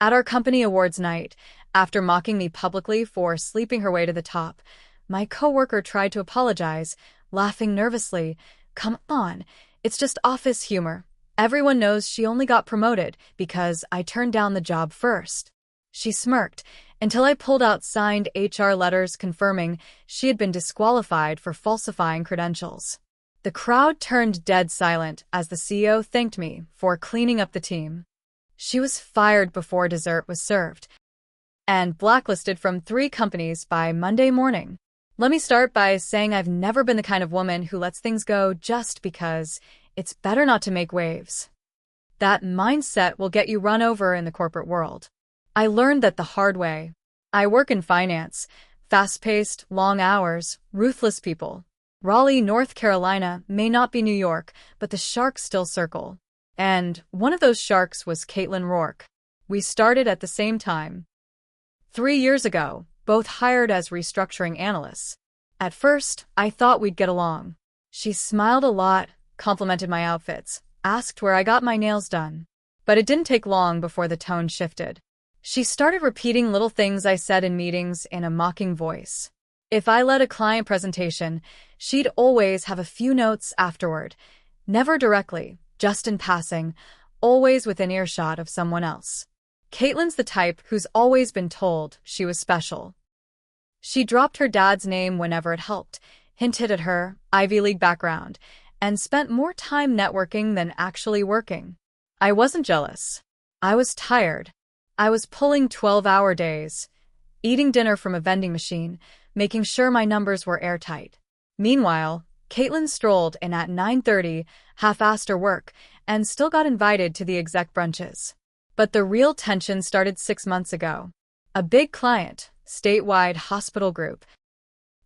At our company awards night, after mocking me publicly for sleeping her way to the top, my coworker tried to apologize, laughing nervously. Come on, it's just office humor. Everyone knows she only got promoted because I turned down the job first. She smirked until I pulled out signed HR letters confirming she had been disqualified for falsifying credentials. The crowd turned dead silent as the CEO thanked me for cleaning up the team. She was fired before dessert was served and blacklisted from 3 companies by Monday morning. Let me start by saying I've never been the kind of woman who lets things go just because it's better not to make waves. That mindset will get you run over in the corporate world. I learned that the hard way. I work in finance, fast-paced, long hours, ruthless people. Raleigh, North Carolina may not be New York, but the sharks still circle. And one of those sharks was Caitlin Rourke. We started at the same time. 3 years ago, both hired as restructuring analysts. At first, I thought we'd get along. She smiled a lot, complimented my outfits, asked where I got my nails done. But it didn't take long before the tone shifted. She started repeating little things I said in meetings in a mocking voice. If I led a client presentation, she'd always have a few notes afterward. Never directly, just in passing, always within earshot of someone else. Caitlin's the type who's always been told she was special. She dropped her dad's name whenever it helped, hinted at her Ivy League background, and spent more time networking than actually working. I wasn't jealous. I was tired. I was pulling 12-hour days, eating dinner from a vending machine, making sure my numbers were airtight. Meanwhile, Caitlin strolled in at 9:30, half-assed her work, and still got invited to the exec brunches. But the real tension started 6 months ago. A big client, statewide hospital group,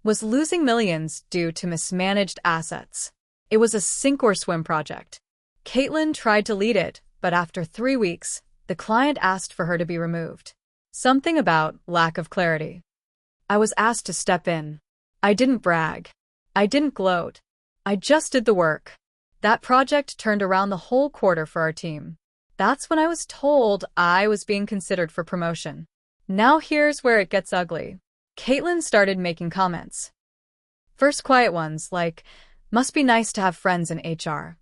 was losing millions due to mismanaged assets. It was a sink-or-swim project. Caitlin tried to lead it, but after 3 weeks, the client asked for her to be removed. Something about lack of clarity. I was asked to step in. I didn't brag. I didn't gloat. I just did the work. That project turned around the whole quarter for our team. That's when I was told I was being considered for promotion. Now here's where it gets ugly. Caitlin started making comments. First quiet ones, like, must be nice to have friends in HR.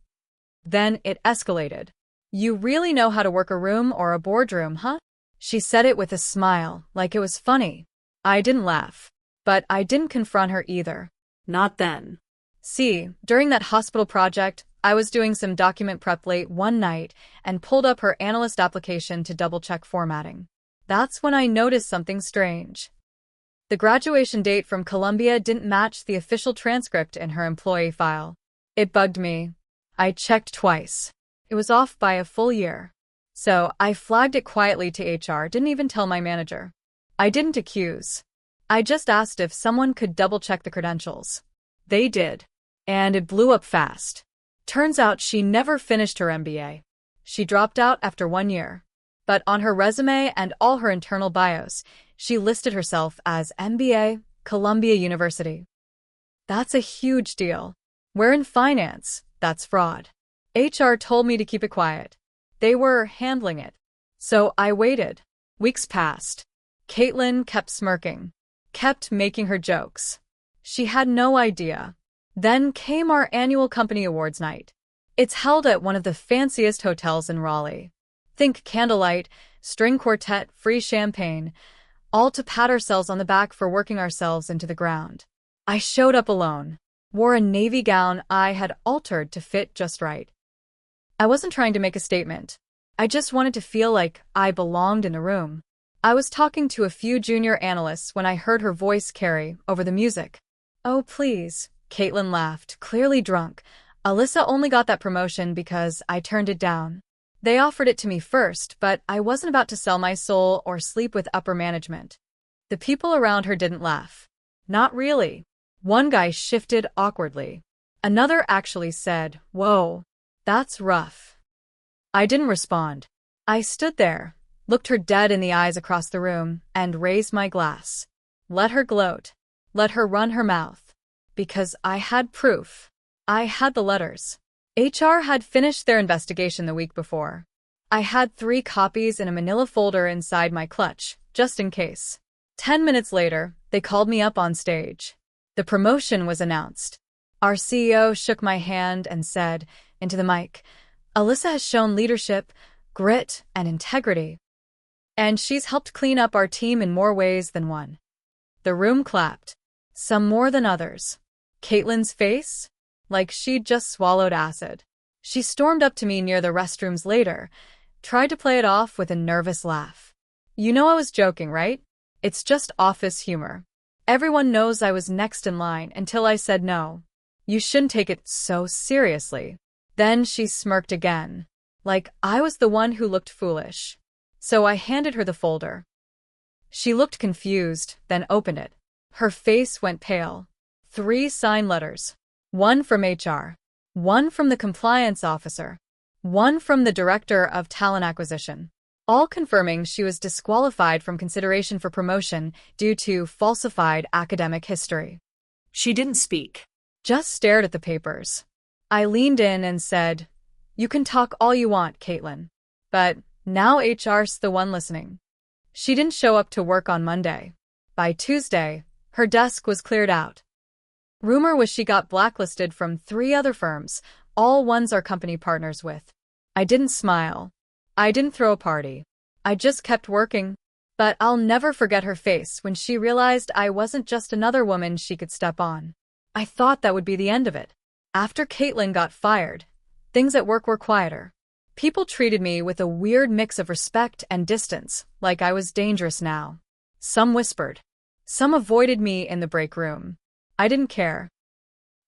Then it escalated. You really know how to work a room or a boardroom, huh? She said it with a smile, like it was funny. I didn't laugh. But I didn't confront her either. Not then. See, during that hospital project, I was doing some document prep late one night and pulled up her analyst application to double-check formatting. That's when I noticed something strange. The graduation date from Columbia didn't match the official transcript in her employee file. It bugged me. I checked twice. It was off by a full year. So I flagged it quietly to HR, didn't even tell my manager. I didn't accuse. I just asked if someone could double-check the credentials. They did. And it blew up fast. Turns out she never finished her MBA. She dropped out after 1 year. But on her resume and all her internal bios, she listed herself as MBA, Columbia University. That's a huge deal. We're in finance. That's fraud. HR told me to keep it quiet. They were handling it. So I waited. Weeks passed. Caitlin kept smirking. Kept making her jokes. She had no idea. Then came our annual company awards night. It's held at one of the fanciest hotels in Raleigh. Think candlelight, string quartet, free champagne, all to pat ourselves on the back for working ourselves into the ground. I showed up alone. Wore a navy gown I had altered to fit just right. I wasn't trying to make a statement. I just wanted to feel like I belonged in the room. I was talking to a few junior analysts when I heard her voice carry over the music. Oh, please, Caitlin laughed, clearly drunk. Alyssa only got that promotion because I turned it down. They offered it to me first, but I wasn't about to sell my soul or sleep with upper management. The people around her didn't laugh. Not really. One guy shifted awkwardly. Another actually said, "Whoa, that's rough." I didn't respond. I stood there, looked her dead in the eyes across the room, and raised my glass. Let her gloat. Let her run her mouth. Because I had proof. I had the letters. HR had finished their investigation the week before. I had 3 copies in a manila folder inside my clutch, just in case. 10 minutes later, they called me up on stage. The promotion was announced. Our CEO shook my hand and said, into the mic, "Alyssa has shown leadership, grit, and integrity. And she's helped clean up our team in more ways than one." The room clapped. Some more than others. Caitlin's face? Like she'd just swallowed acid. She stormed up to me near the restrooms later, tried to play it off with a nervous laugh. "You know I was joking, right? It's just office humor. Everyone knows I was next in line until I said no. You shouldn't take it so seriously." Then she smirked again, like I was the one who looked foolish. So I handed her the folder. She looked confused, then opened it. Her face went pale. 3 signed letters. 1 from HR. 1 from the compliance officer. 1 from the director of talent acquisition. All confirming she was disqualified from consideration for promotion due to falsified academic history. She didn't speak. Just stared at the papers. I leaned in and said, "You can talk all you want, Caitlin. But now HR's the one listening." She didn't show up to work on Monday. By Tuesday, her desk was cleared out. Rumor was she got blacklisted from 3 other firms, all ones our company partners with. I didn't smile. I didn't throw a party. I just kept working. But I'll never forget her face when she realized I wasn't just another woman she could step on. I thought that would be the end of it. After Caitlin got fired, things at work were quieter. People treated me with a weird mix of respect and distance, like I was dangerous now. Some whispered. Some avoided me in the break room. I didn't care.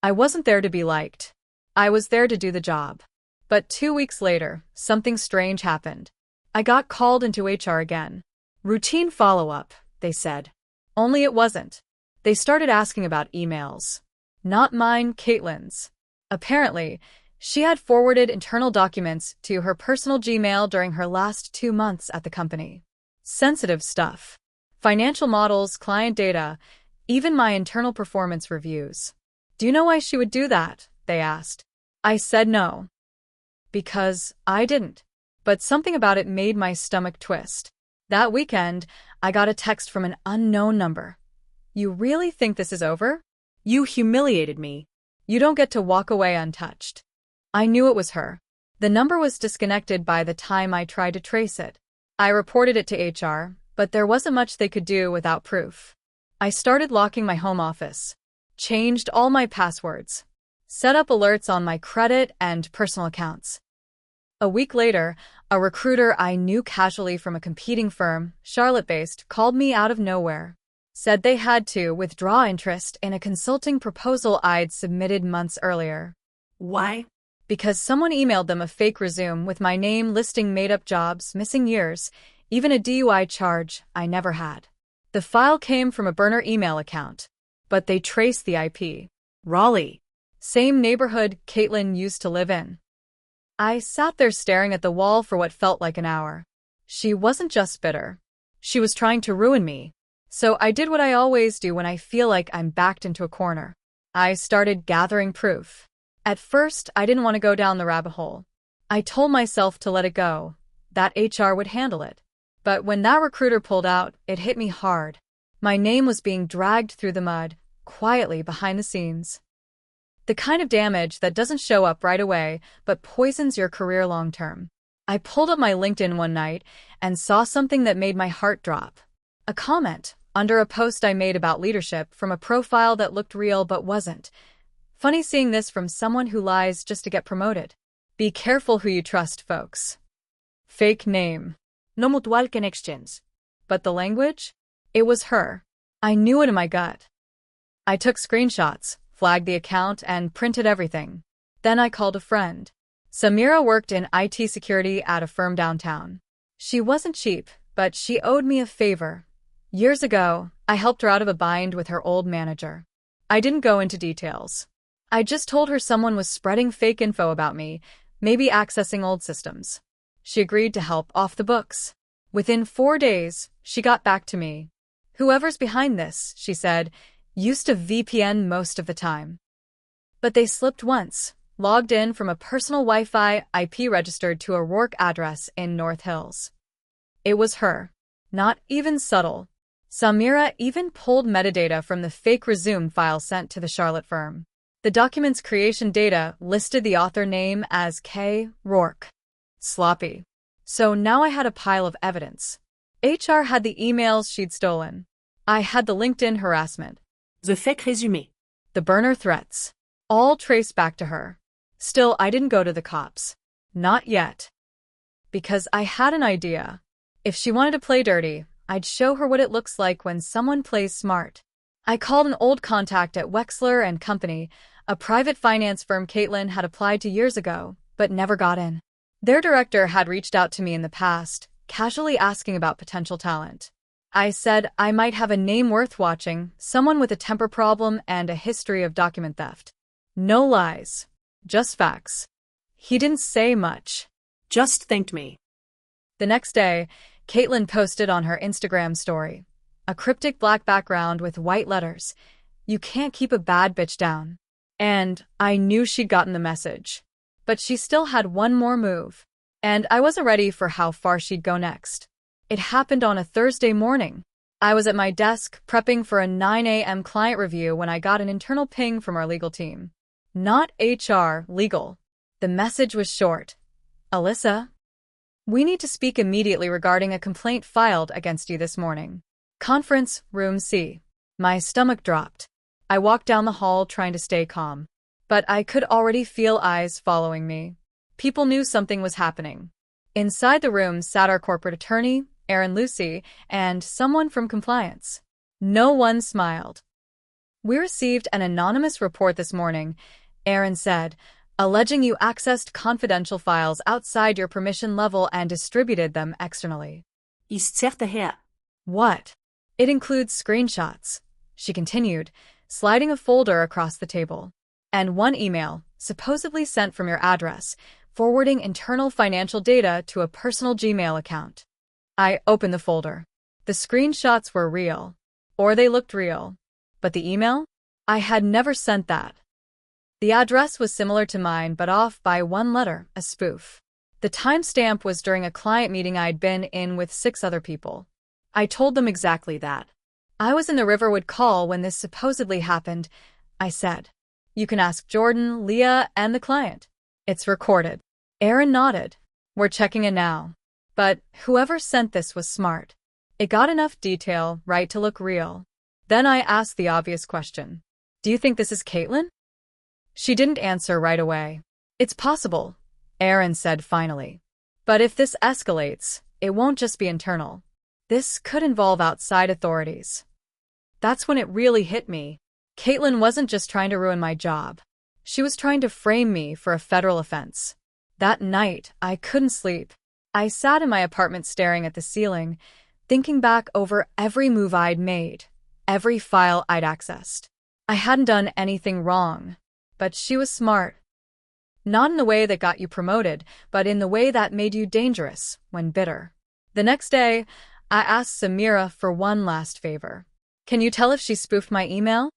I wasn't there to be liked. I was there to do the job. But 2 weeks later, something strange happened. I got called into HR again. Routine follow-up, they said. Only it wasn't. They started asking about emails. Not mine, Caitlin's. Apparently, she had forwarded internal documents to her personal Gmail during her last 2 months at the company. Sensitive stuff. Financial models, client data, even my internal performance reviews. "Do you know why she would do that?" they asked. I said no. Because I didn't. But something about it made my stomach twist. That weekend, I got a text from an unknown number. "You really think this is over? You humiliated me. You don't get to walk away untouched." I knew it was her. The number was disconnected by the time I tried to trace it. I reported it to HR, but there wasn't much they could do without proof. I started locking my home office, changed all my passwords, set up alerts on my credit and personal accounts. A week later, a recruiter I knew casually from a competing firm, Charlotte-based, called me out of nowhere. Said they had to withdraw interest in a consulting proposal I'd submitted months earlier. Why? Because someone emailed them a fake resume with my name listing made-up jobs, missing years, even a DUI charge I never had. The file came from a burner email account, but they traced the IP. Raleigh. Same neighborhood Caitlin used to live in. I sat there staring at the wall for what felt like an hour. She wasn't just bitter. She was trying to ruin me. So I did what I always do when I feel like I'm backed into a corner. I started gathering proof. At first, I didn't want to go down the rabbit hole. I told myself to let it go, that HR would handle it. But when that recruiter pulled out, it hit me hard. My name was being dragged through the mud, quietly behind the scenes. The kind of damage that doesn't show up right away, but poisons your career long term. I pulled up my LinkedIn one night and saw something that made my heart drop. A comment under a post I made about leadership from a profile that looked real but wasn't. Funny seeing this from someone who lies just to get promoted. Be careful who you trust, folks. Fake name. No mutual connections. But the language? It was her. I knew it in my gut. I took screenshots, flagged the account, and printed everything. Then I called a friend. Samira worked in IT security at a firm downtown. She wasn't cheap, but she owed me a favor. Years ago, I helped her out of a bind with her old manager. I didn't go into details. I just told her someone was spreading fake info about me, maybe accessing old systems. She agreed to help off the books. Within 4 days, she got back to me. "Whoever's behind this," she said, "used to VPN most of the time. But they slipped once. logged in from a personal Wi-Fi IP registered to a Rourke address in North Hills. It was her. Not even subtle. Samira even pulled metadata from the fake resume file sent to the Charlotte firm. The document's creation data listed the author name as K. Rourke. Sloppy. So now I had a pile of evidence. HR had the emails she'd stolen. I had the LinkedIn harassment. The fake résumé. The burner threats. All traced back to her. Still, I didn't go to the cops. Not yet. Because I had an idea. If she wanted to play dirty, I'd show her what it looks like when someone plays smart. I called an old contact at Wexler and Company, a private finance firm Caitlin had applied to years ago, but never got in. Their director had reached out to me in the past, casually asking about potential talent. I said I might have a name worth watching, someone with a temper problem and a history of document theft. No lies. Just facts. He didn't say much. Just thanked me. The next day, Caitlin posted on her Instagram story. A cryptic black background with white letters. You can't keep a bad bitch down. And I knew she'd gotten the message. But she still had one more move. And I wasn't ready for how far she'd go next. It happened on a Thursday morning. I was at my desk prepping for a 9 a.m. client review when I got an internal ping from our legal team. Not HR, legal. The message was short. Alyssa, we need to speak immediately regarding a complaint filed against you this morning. Conference Room C. My stomach dropped. I walked down the hall trying to stay calm. But I could already feel eyes following me. People knew something was happening. Inside the room sat our corporate attorney, Erin Lucy, and someone from compliance. No one smiled. We received an anonymous report this morning, Erin said, alleging you accessed confidential files outside your permission level and distributed them externally. Ist certa her. What? It includes screenshots, she continued, sliding a folder across the table. And one email, supposedly sent from your address, forwarding internal financial data to a personal Gmail account. I opened the folder. The screenshots were real. Or they looked real. But the email? I had never sent that. The address was similar to mine but off by one letter, a spoof. The timestamp was during a client meeting I'd been in with 6 other people. I told them exactly that. I was in the Riverwood call when this supposedly happened, I said. You can ask Jordan, Leah, and the client. It's recorded. Erin nodded. We're checking it now. But whoever sent this was smart. It got enough detail, right, to look real. Then I asked the obvious question. Do you think this is Caitlin? She didn't answer right away. It's possible, Erin said finally. But if this escalates, it won't just be internal. This could involve outside authorities. That's when it really hit me. Caitlin wasn't just trying to ruin my job. She was trying to frame me for a federal offense. That night, I couldn't sleep. I sat in my apartment staring at the ceiling, thinking back over every move I'd made, every file I'd accessed. I hadn't done anything wrong, but she was smart. Not in the way that got you promoted, but in the way that made you dangerous when bitter. The next day, I asked Samira for one last favor. Can you tell if she spoofed my email?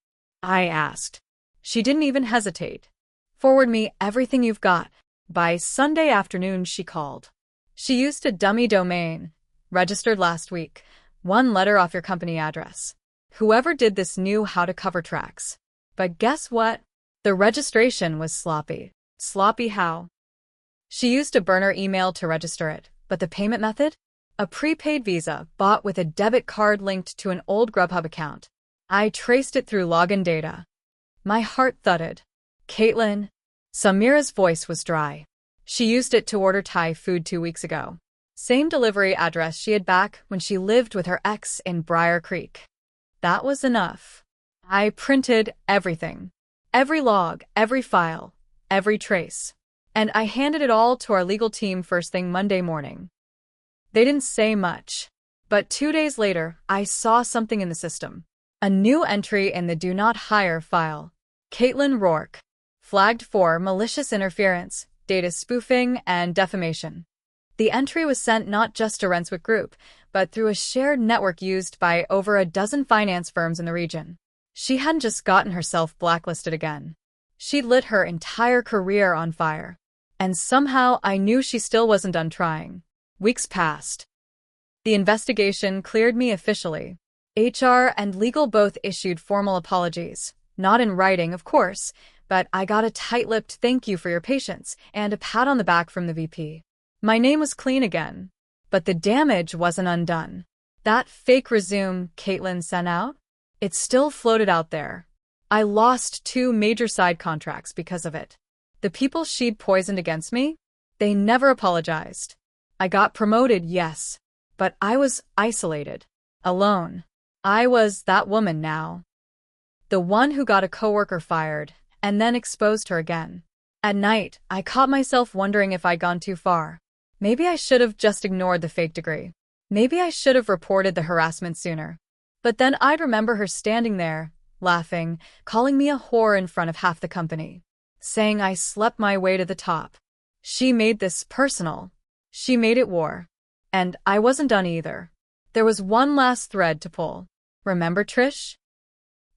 I asked. She didn't even hesitate. Forward me everything you've got. By Sunday afternoon, she called. She used a dummy domain, registered last week, 1 letter off your company address. Whoever did this knew how to cover tracks. But guess what? The registration was sloppy. Sloppy how? She used a burner email to register it, but the payment method? A prepaid Visa bought with a debit card linked to an old Grubhub account. I traced it through login data. My heart thudded. Caitlin. Samira's voice was dry. She used it to order Thai food 2 weeks ago. Same delivery address she had back when she lived with her ex in Briar Creek. That was enough. I printed everything. Every log, every file, every trace. And I handed it all to our legal team first thing Monday morning. They didn't say much. But 2 days later, I saw something in the system. A new entry in the Do Not Hire file. Caitlin Rourke. Flagged for malicious interference, data spoofing, and defamation. The entry was sent not just to Renswick Group, but through a shared network used by over a dozen finance firms in the region. She hadn't just gotten herself blacklisted again. She'd lit her entire career on fire. And somehow I knew she still wasn't done trying. Weeks passed. The investigation cleared me officially. HR and legal both issued formal apologies. Not in writing, of course, but I got a tight-lipped thank you for your patience and a pat on the back from the VP. My name was clean again. But the damage wasn't undone. That fake resume Caitlin sent out? It still floated out there. I lost 2 major side contracts because of it. The people she'd poisoned against me? They never apologized. I got promoted, yes, but I was isolated. Alone. I was that woman now. The one who got a coworker fired and then exposed her again. At night, I caught myself wondering if I'd gone too far. Maybe I should have just ignored the fake degree. Maybe I should have reported the harassment sooner. But then I'd remember her standing there, laughing, calling me a whore in front of half the company, saying I slept my way to the top. She made this personal. She made it war. And I wasn't done either. There was one last thread to pull. Remember Trish?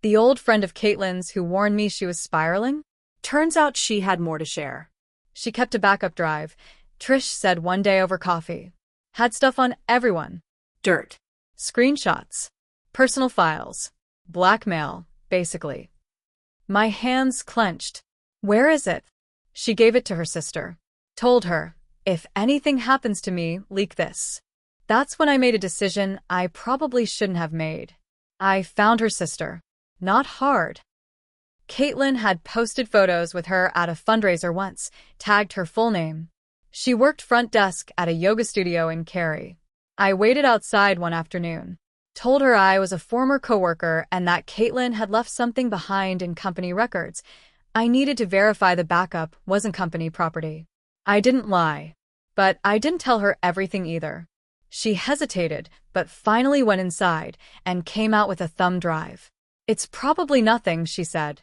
The old friend of Caitlin's who warned me she was spiraling? Turns out she had more to share. She kept a backup drive, Trish said one day over coffee. Had stuff on everyone. Dirt. Screenshots. Personal files. Blackmail, basically. My hands clenched. Where is it? She gave it to her sister. Told her, if anything happens to me, leak this. That's when I made a decision I probably shouldn't have made. I found her sister. Not hard. Caitlin had posted photos with her at a fundraiser once, tagged her full name. She worked front desk at a yoga studio in Cary. I waited outside one afternoon. Told her I was a former coworker and that Caitlin had left something behind in company records. I needed to verify the backup wasn't company property. I didn't lie. But I didn't tell her everything either. She hesitated, but finally went inside and came out with a thumb drive. It's probably nothing, she said.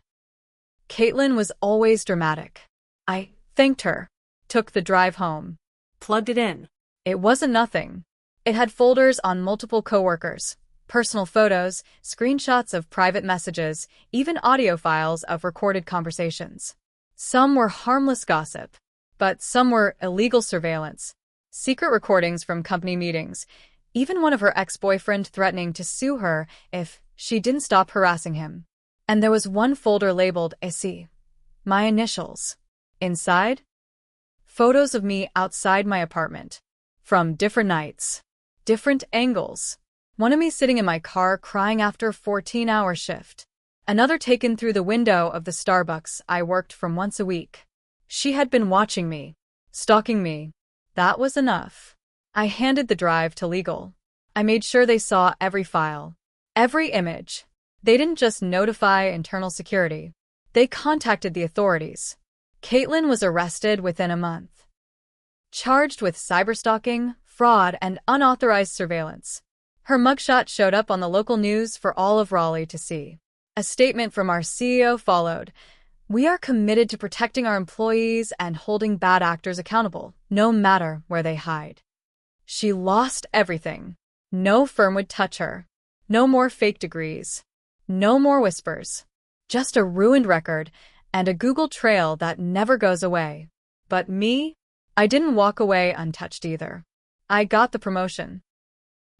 Caitlin was always dramatic. I thanked her. Took the drive home. Plugged it in. It wasn't nothing. It had folders on multiple coworkers, personal photos, screenshots of private messages, even audio files of recorded conversations. Some were harmless gossip, but some were illegal surveillance, secret recordings from company meetings, even one of her ex-boyfriend threatening to sue her if she didn't stop harassing him. And there was one folder labeled SE, my initials. Inside, photos of me outside my apartment. From different nights. Different angles. One of me sitting in my car crying after a 14-hour shift. Another taken through the window of the Starbucks I worked from once a week. She had been watching me. Stalking me. That was enough. I handed the drive to legal. I made sure they saw every file. Every image. They didn't just notify internal security. They contacted the authorities. Caitlin was arrested within a month. Charged with cyberstalking, fraud, and unauthorized surveillance. Her mugshot showed up on the local news for all of Raleigh to see. A statement from our CEO followed. We are committed to protecting our employees and holding bad actors accountable, no matter where they hide. She lost everything. No firm would touch her. No more fake degrees. No more whispers. Just a ruined record and a Google trail that never goes away. But me? I didn't walk away untouched either. I got the promotion.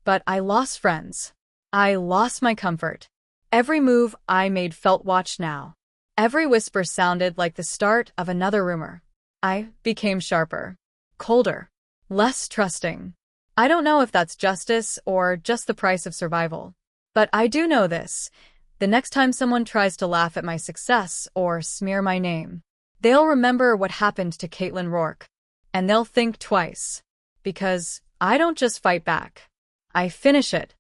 But I lost friends. I lost my comfort. Every move I made felt watched now. Every whisper sounded like the start of another rumor. I became sharper, colder, less trusting. I don't know if that's justice or just the price of survival. But I do know this. The next time someone tries to laugh at my success or smear my name, they'll remember what happened to Caitlin Rourke. And they'll think twice. Because I don't just fight back. I finish it.